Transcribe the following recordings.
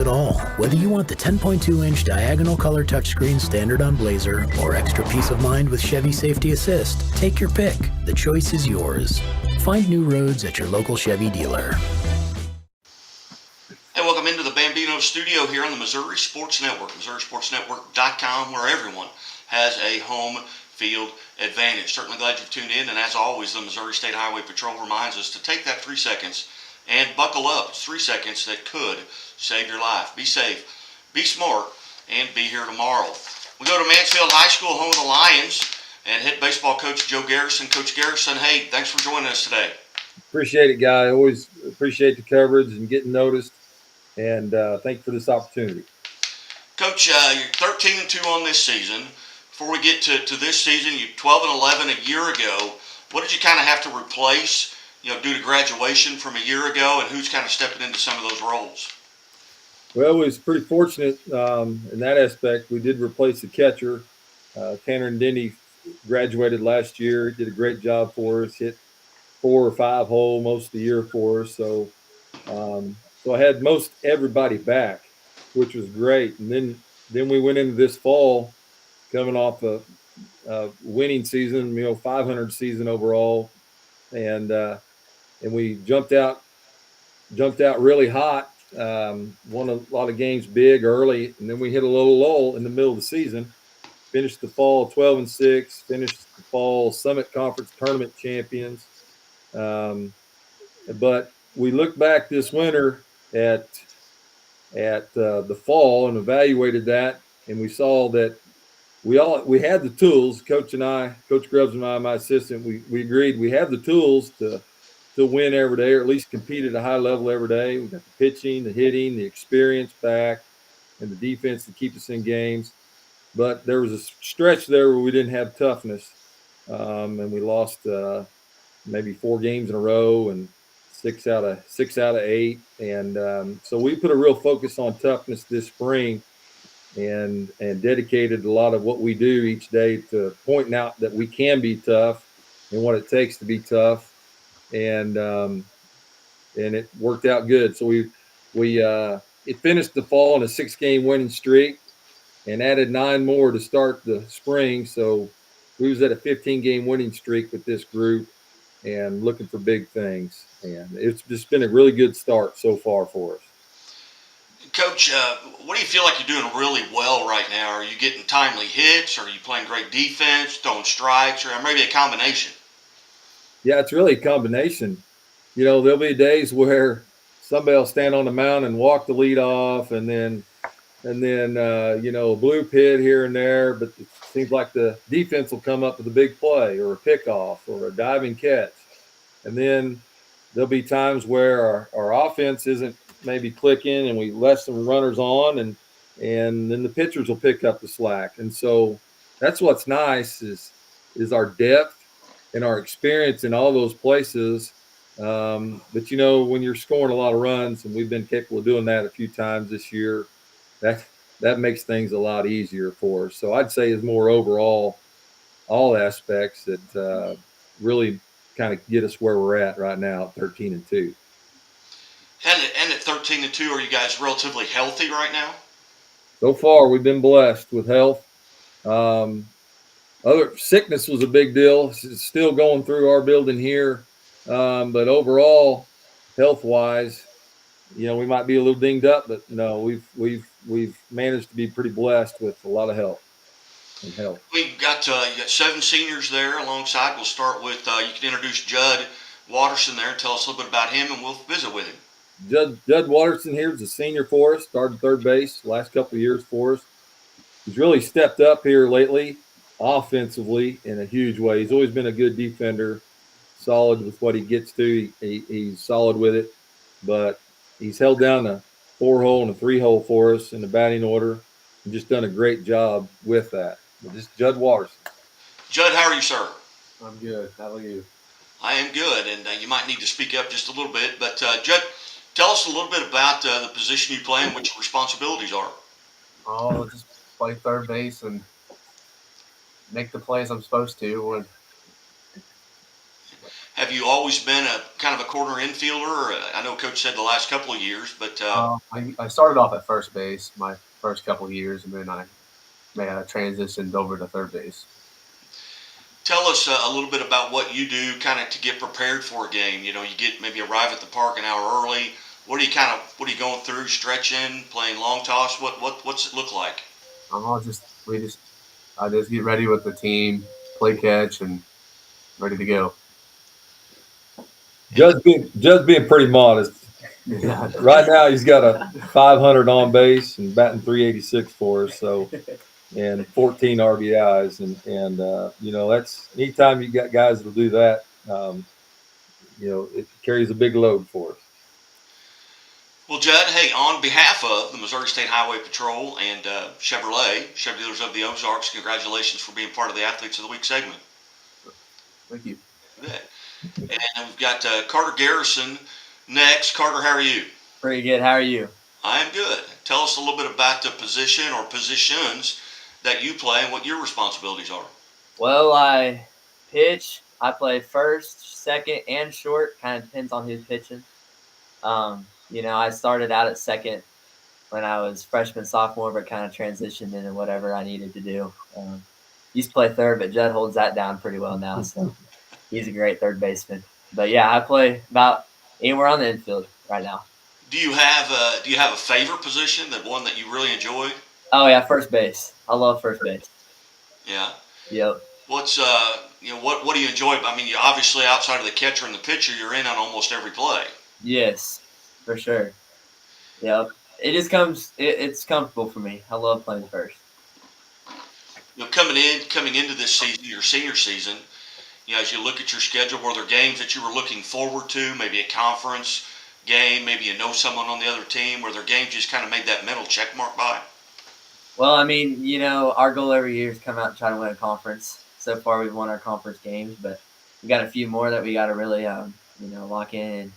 It all. Whether you want the 10.2-inch diagonal color touchscreen standard on Blazer or extra peace of mind with Chevy Safety Assist, take your pick. The choice is yours. Find new roads at your local Chevy dealer. Hey, welcome into the Bambino studio here on the Missouri Sports Network, MissouriSportsNetwork.com, where everyone has a home field advantage. Certainly glad you've tuned in, and as always, the Missouri State Highway Patrol reminds us to take that 3 seconds and buckle up. It's 3 seconds that could save your life. Be safe, be smart, and be here tomorrow. We go to Mansfield High School, home of the Lions, and head baseball coach Joe Garrison. Coach Garrison, hey, thanks for joining us today. Appreciate it, Guy. Always appreciate the coverage and getting noticed, and thank you for this opportunity. Coach, you're 13-2 on this season. Before we get to this season, you're 12-11 a year ago. What did you kind of have to replace, due to graduation from a year ago, and who's kind of stepping into some of those roles? Well, we was pretty fortunate in that aspect. We did replace the catcher. Tanner Denny graduated last year. He did a great job for us. Hit 4 or 5 hole most of the year for us. So I had most everybody back, which was great. And then we went into this fall coming off a winning season, 500 season overall, and we jumped out really hot. Won a lot of games big early, and then we hit a little lull in the middle of the season. Finished the fall 12-6. Finished the fall Summit Conference tournament champions. But we looked back this winter at the fall and evaluated that, and we saw that we had the tools. Coach Grubbs and I, my assistant, we agreed we have the tools to win every day, or at least compete at a high level every day. We got the pitching, the hitting, the experience back, and the defense to keep us in games. But there was a stretch there where we didn't have toughness, and we lost maybe 4 games in a row and 6 out of 8. And so we put a real focus on toughness this spring, and dedicated a lot of what we do each day to pointing out that we can be tough and what it takes to be tough. And it worked out good. So it finished the fall in a 6-game winning streak, and added 9 more to start the spring. So we was at a 15-game winning streak with this group, and looking for big things. And it's just been a really good start so far for us. Coach, what do you feel like you're doing really well right now? Are you getting timely hits? Are you playing great defense, throwing strikes, or maybe a combination? Yeah, it's really a combination. There'll be days where somebody will stand on the mound and walk the lead off, and then a blue pit here and there, but it seems like the defense will come up with a big play or a pickoff or a diving catch. And then there'll be times where our offense isn't maybe clicking, and we let some runners on, and then the pitchers will pick up the slack. And so that's what's nice is our depth and our experience in all those places. But when you're scoring a lot of runs, and we've been capable of doing that a few times this year, that makes things a lot easier for us. So I'd say is more overall all aspects that really kind of get us where we're at right now, 13-2. And at 13-2, are you guys relatively healthy right now? So far, we've been blessed with health. Other sickness was a big deal. It's still going through our building here, but overall, health-wise, we might be a little dinged up, but no, we've managed to be pretty blessed with a lot of help and health. We've got you got 7 seniors there alongside. We'll start with you can introduce Judd Watterson there and tell us a little bit about him, and we'll visit with him. Judd Watterson here is a senior for us. Started third base last couple of years for us. He's really stepped up here lately, offensively in a huge way. He's always been a good defender, solid with what he gets to. He's solid with it, but he's held down a 4-hole and a 3-hole for us in the batting order, and just done a great job with that. But this is Judd Watterson. Judd, how are you, sir? I'm good. How are you? I am good, and you might need to speak up just a little bit. But Judd, tell us a little bit about the position you play and what your responsibilities are. Oh, just play third base and make the plays I'm supposed to. Have you always been a kind of a corner infielder? Or I know Coach said the last couple of years, but I started off at first base my first couple of years, and then I transitioned over to third base. tell us a little bit about what you do kind of to get prepared for a game. You know, you get maybe arrive at the park an hour early. What are you going through? Stretching, playing long toss? What's it look like? I'll just we just I just get ready with the team, play catch, and ready to go. Just being pretty modest. Yeah. Right now, he's got a 500 on base and batting 386 for us. So, and 14 RBIs, and that's anytime you got guys that'll do that. It carries a big load for us. Well, Judd, hey, on behalf of the Missouri State Highway Patrol and Chevy Dealers of the Ozarks, congratulations for being part of the Athletes of the Week segment. Thank you. You bet. And we've got Carter Garrison next. Carter, how are you? Pretty good. How are you? I am good. Tell us a little bit about the position or positions that you play and what your responsibilities are. Well, I pitch. I play first, second, and short. Kind of depends on who's pitching. I started out at second when I was freshman, sophomore, but kind of transitioned into whatever I needed to do. Used to play third, but Judd holds that down pretty well now, so he's a great third baseman. But yeah, I play about anywhere on the infield right now. Do you have a favorite position, that one that you really enjoy? Oh yeah, first base. I love first base. Yeah. Yep. What's what do you enjoy? I mean, you obviously outside of the catcher and the pitcher, you're in on almost every play. Yes, for sure. Yep. It just comes. It's comfortable for me. I love playing first. You know, coming into this season, your senior season, as you look at your schedule, were there games that you were looking forward to? Maybe a conference game, maybe you know someone on the other team. Were there games you just kind of made that mental check mark by? Well, I mean, our goal every year is come out and try to win a conference. So far, we've won our conference games, but we got a few more that we got to really, lock in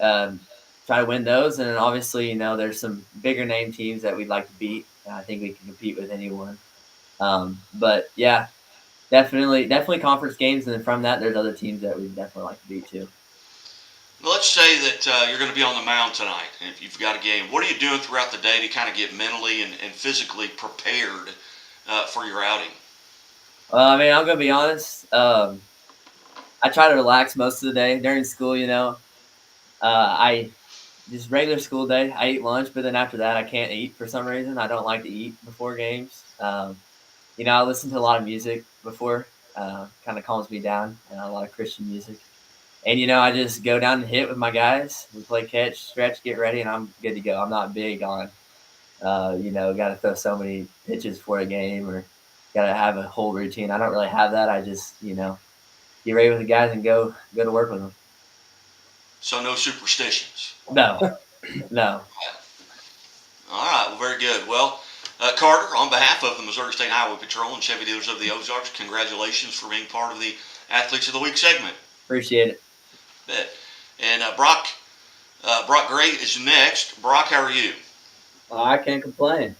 and try to win those. And then obviously, there's some bigger name teams that we'd like to beat. I think we can compete with anyone. But yeah, definitely conference games, and then from that, there's other teams that we'd definitely like to beat too. Let's say that you're going to be on the mound tonight, and if you've got a game, what are you doing throughout the day to kind of get mentally and physically prepared for your outing? I mean, I'm gonna be honest. I try to relax most of the day during school. I just regular school day. I eat lunch, but then after that, I can't eat for some reason. I don't like to eat before games. I listen to a lot of music before. Kind of calms me down. A lot of Christian music. And, I just go down and hit with my guys. We play catch, stretch, get ready, and I'm good to go. I'm not big on, got to throw so many pitches for a game or got to have a whole routine. I don't really have that. I just, get ready with the guys and go to work with them. So no superstitions. No, no. All right, well, very good. Well, Carter, on behalf of the Missouri State Highway Patrol and Chevy Dealers of the Ozarks, congratulations for being part of the Athletes of the Week segment. Appreciate it. Bet. And Brock Gray is next. Brock, how are you? I can't complain.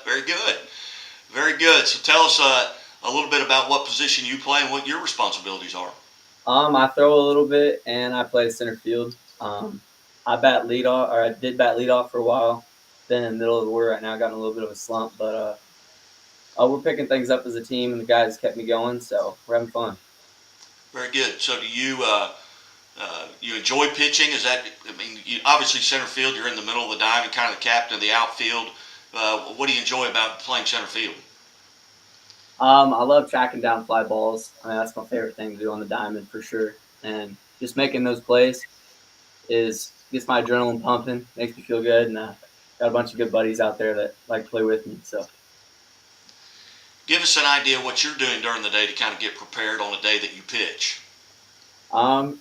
Very good. Very good. So tell us a little bit about what position you play and what your responsibilities are. I throw a little bit and I play center field. I bat lead off, or I did bat lead off for a while. Been in the middle of the order right now, got in a little bit of a slump, but we're picking things up as a team, and the guys kept me going, so we're having fun. Very good. So do you you enjoy pitching? You obviously center field, you're in the middle of the diamond, kind of the captain of the outfield. What do you enjoy about playing center field? I love tracking down fly balls. I mean, that's my favorite thing to do on the diamond for sure. And just making those plays gets my adrenaline pumping, makes me feel good, and got a bunch of good buddies out there that like to play with me. So, give us an idea of what you're doing during the day to kind of get prepared on a day that you pitch.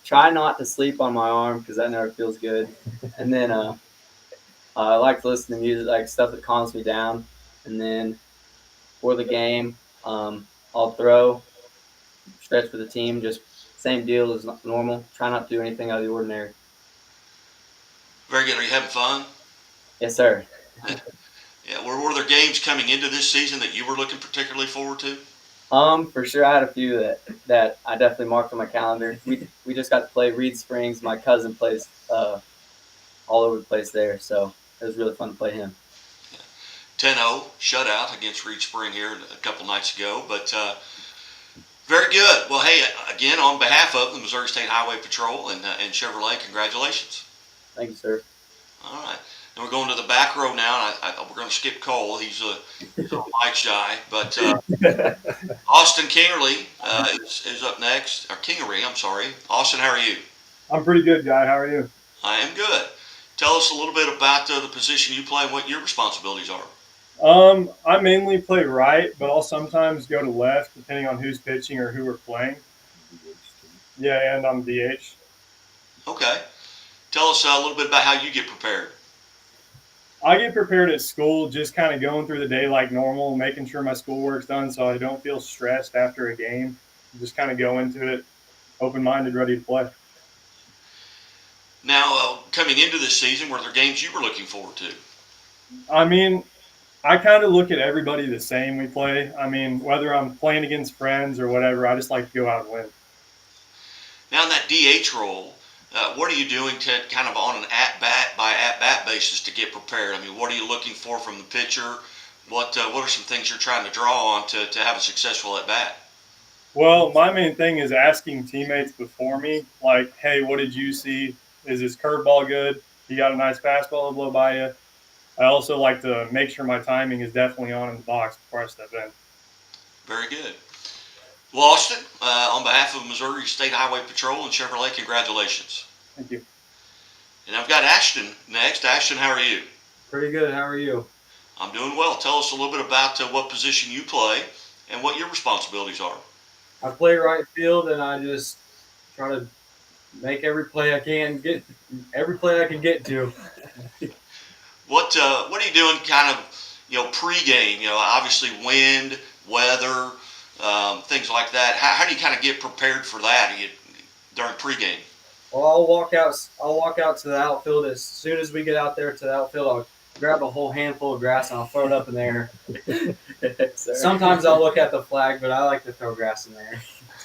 Try not to sleep on my arm because that never feels good. And then I like to listen to music, like stuff that calms me down. And then for the game, I'll throw, stretch for the team, just same deal as normal. Try not to do anything out of the ordinary. Very good. Are you having fun? Yes, sir. Yeah. Were there games coming into this season that you were looking particularly forward to? For sure, I had a few that I definitely marked on my calendar. We just got to play Reed Springs. My cousin plays all over the place there, so it was really fun to play him. 10-0 shutout against Reed Spring here a couple nights ago. But very good. Well, hey, again, on behalf of the Missouri State Highway Patrol and Chevrolet, congratulations. Thank you, sir. All right. And we're going to the back row now. We're going to skip Cole. He's a mic shy. But Austin Kingery is up next. Or Kingery, I'm sorry. Austin, how are you? I'm pretty good, guy. How are you? I am good. Tell us a little bit about the position you play and what your responsibilities are. I mainly play right, but I'll sometimes go to left depending on who's pitching or who we're playing. Yeah, and I'm DH. Okay. Tell us a little bit about how you get prepared. I get prepared at school, just kind of going through the day like normal, making sure my schoolwork's done so I don't feel stressed after a game. Just kind of go into it open-minded, ready to play. Now, coming into this season, were there games you were looking forward to? I mean, I kind of look at everybody the same we play. I mean, whether I'm playing against friends or whatever, I just like to go out and win. Now, in that DH role, what are you doing to kind of on an at-bat by at-bat basis to get prepared? I mean, what are you looking for from the pitcher? What are some things you're trying to draw on to have a successful at-bat? Well, my main thing is asking teammates before me, like, hey, what did you see? Is this curveball good? You got a nice fastball to blow by you? I also like to make sure my timing is definitely on in the box before I step in. Very good. Well, Austin, on behalf of Missouri State Highway Patrol and Chevrolet, congratulations. Thank you. And I've got Ashton next. Ashton, how are you? Pretty good. How are you? I'm doing well. Tell us a little bit about what position you play and what your responsibilities are. I play right field, and I just try to make every play I can get to. What are you doing kind of, pregame? Obviously wind, weather, things like that. How do you kind of get prepared for that during pregame? Well, I'll walk out to the outfield as soon as we get out there to the outfield. I'll grab a whole handful of grass and I'll throw it up in there. Sometimes I'll look at the flag, but I like to throw grass in there.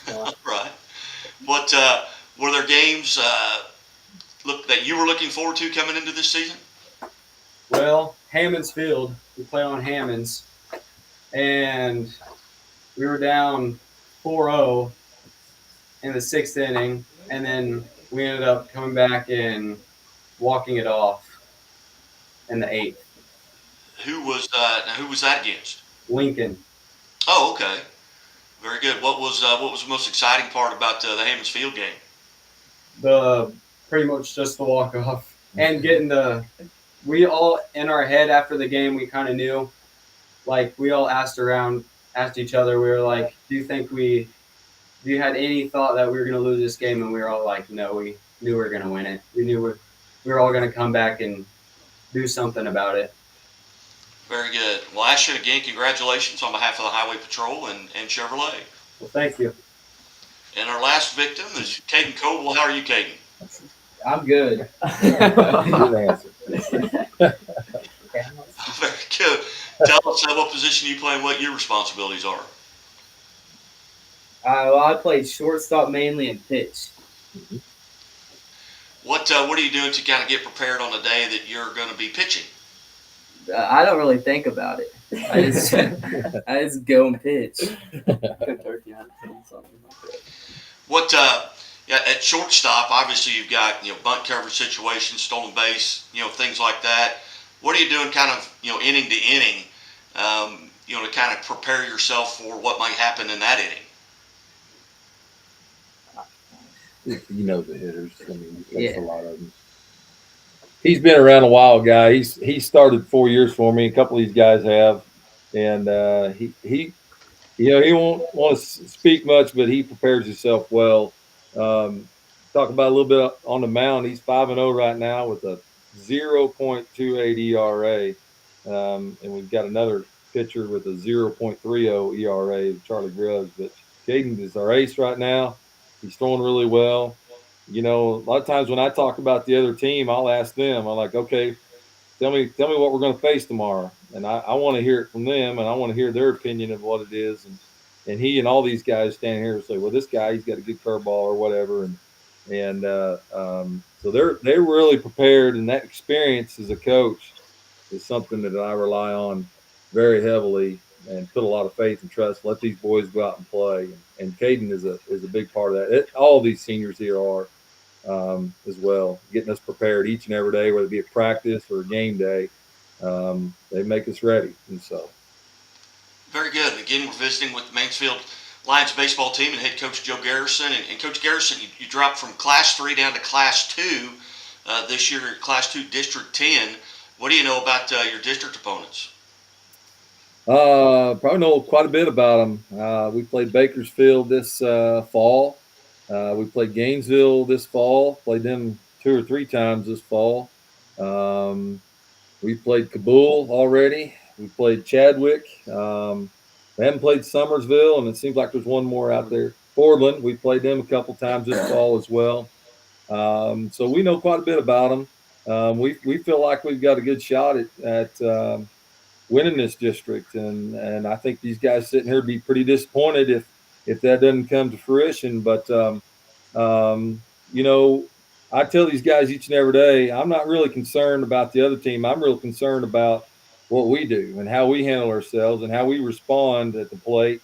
So. Right. What were there games that you were looking forward to coming into this season? Well, Hammond's Field. We play on Hammond's, and we were down 4-0 in the 6th inning, and then we ended up coming back and walking it off in the 8th. Who was that against? Lincoln. Oh, okay. Very good. What was the most exciting part about the Hammons Field game? Pretty much just the walk off and getting we all in our head after the game, we kind of knew, like we all asked each other, we were like, do you had any thought that we were going to lose this game? And we were all like, no, we knew we were going to win it. We knew we were all going to come back and do something about it. Very good. Well, Ashton, again, congratulations on behalf of the Highway Patrol and Chevrolet. Well, thank you. And our last victim is Caden Coble. How are you, Caden? I'm good. Good answer. Very good. Tell us what position you play and what your responsibilities are. I played shortstop mainly and pitch. What are you doing to kind of get prepared on the day that you're going to be pitching? I don't really think about it. I just go and pitch. What at shortstop, obviously you've got bunt coverage situations, stolen base, things like that. What are you doing, kind of inning to inning, to kind of prepare yourself for what might happen in that inning? The hitters. I mean, he takes a lot of them. He's been around a while, guy. He started 4 years for me. A couple of these guys have, and he won't want to speak much, but he prepares himself well. Talk about a little bit on the mound. He's 5-0 right now with a 0.28 ERA, and we've got another pitcher with a 0.30 ERA, Charlie Grubbs. But Caden is our ace right now. He's throwing really well. A lot of times when I talk about the other team, I'll ask them. I'm like, okay, tell me what we're going to face tomorrow, and I want to hear it from them, and I want to hear their opinion of what it is, he and all these guys standing here and say, well, this guy, he's got a good curveball or whatever. So they're really prepared, and that experience as a coach is something that I rely on very heavily and put a lot of faith and trust. Let these boys go out and play, and Caden is a big part of that. All these seniors here are as well, getting us prepared each and every day, whether it be a practice or a game day. They make us ready, and so. Very good. And again, we're visiting with the Mansfield Lions baseball team and head coach Joe Garrison. And Coach Garrison, you dropped from Class 3 down to Class 2 this year, Class 2 District 10. What do you know about your district opponents? Probably know quite a bit about them. We played Bakersfield this fall. We played Gainesville this fall. Played them 2 or 3 times this fall. We played Kabul already. We played Chadwick. We haven't played Summersville, and it seems like there's one more out there. Fordland, we played them a couple times this fall as well. So we know quite a bit about them. We feel like we've got a good shot at winning this district, and I think these guys sitting here would be pretty disappointed if that doesn't come to fruition. But you know, I tell these guys each and every day, I'm not really concerned about the other team. I'm real concerned about what we do and how we handle ourselves and how we respond at the plate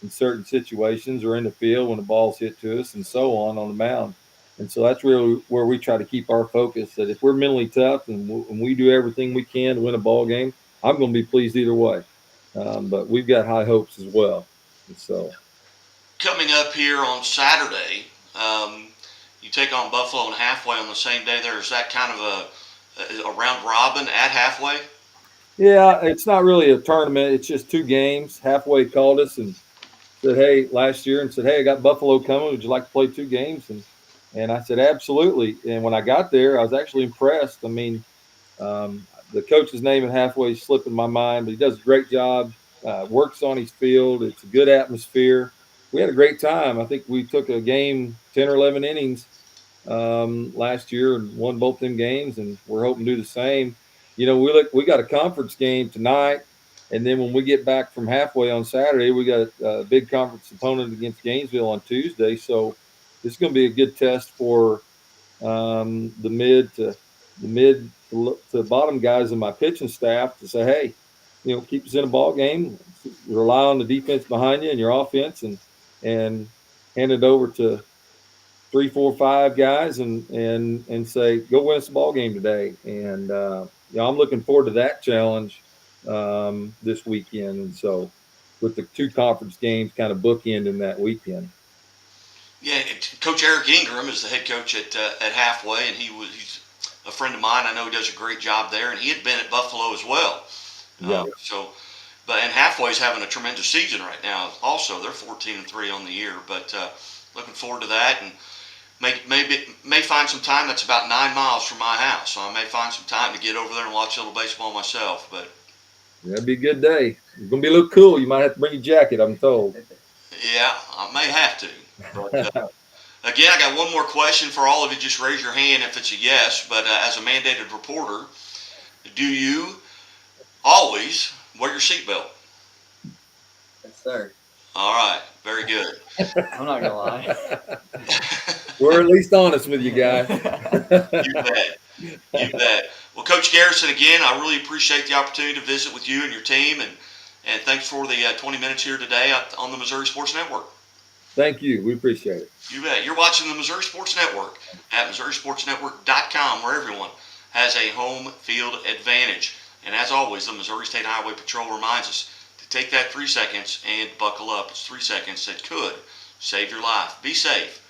in certain situations or in the field when the ball's hit to us and so on the mound. And so that's really where we try to keep our focus, that if we're mentally tough and we do everything we can to win a ball game, I'm going to be pleased either way. But we've got high hopes as well. And so Coming up here on Saturday, you take on Buffalo and Halfway on the same day. There is that kind of a round robin at Halfway. yeah, it's not really a tournament. It's just 2 games. Halfway called us and said, hey, last year, and said, hey, I got Buffalo coming. Would you like to play 2 games? And I said, absolutely. And when I got there, I was actually impressed. I mean, the coach's name at Halfway slipping my mind, but he does a great job. Works on his field. It's a good atmosphere. We had a great time. I think we took a game 10 or 11 innings last year and won both them games, and we're hoping to do the same. You know, we got a conference game tonight, and then when we get back from Halfway on Saturday, we got a big conference opponent against Gainesville on Tuesday. So it's going to be a good test for the mid to bottom guys in my pitching staff to say, hey, you know, keep us in a ball game. Rely on the defense behind you and your offense, and hand it over to 3, 4, 5 guys and say, go win us a ball game today. And you know, I'm looking forward to that challenge this weekend. And so, with the 2 conference games kind of bookending that weekend. Yeah, Coach Eric Ingram is the head coach at Halfway, and he's a friend of mine. I know he does a great job there, and he had been at Buffalo as well. Yeah. And Halfway's having a tremendous season right now. Also, they're 14-3 on the year, but looking forward to that, and may find some time. That's about 9 miles from my house, so I may find some time to get over there and watch a little baseball myself. But that'd be a good day. It's gonna be a little cool. You might have to bring your jacket, I'm told. yeah, I may have to. But, again, I got one more question for all of you. Just raise your hand if it's a yes. But as a mandated reporter, do you always wear your seatbelt? Yes, sir. All right, very good. I'm not gonna lie. We're at least honest with you guys. You bet. You bet. Well, Coach Garrison, again, I really appreciate the opportunity to visit with you and your team, and thanks for the 20 minutes here today on the Missouri Sports Network. Thank you. We appreciate it. You bet. You're watching the Missouri Sports Network at MissouriSportsNetwork.com, where everyone has a home field advantage. And as always, the Missouri State Highway Patrol reminds us to take that 3 seconds and buckle up. It's 3 seconds that could save your life. Be safe.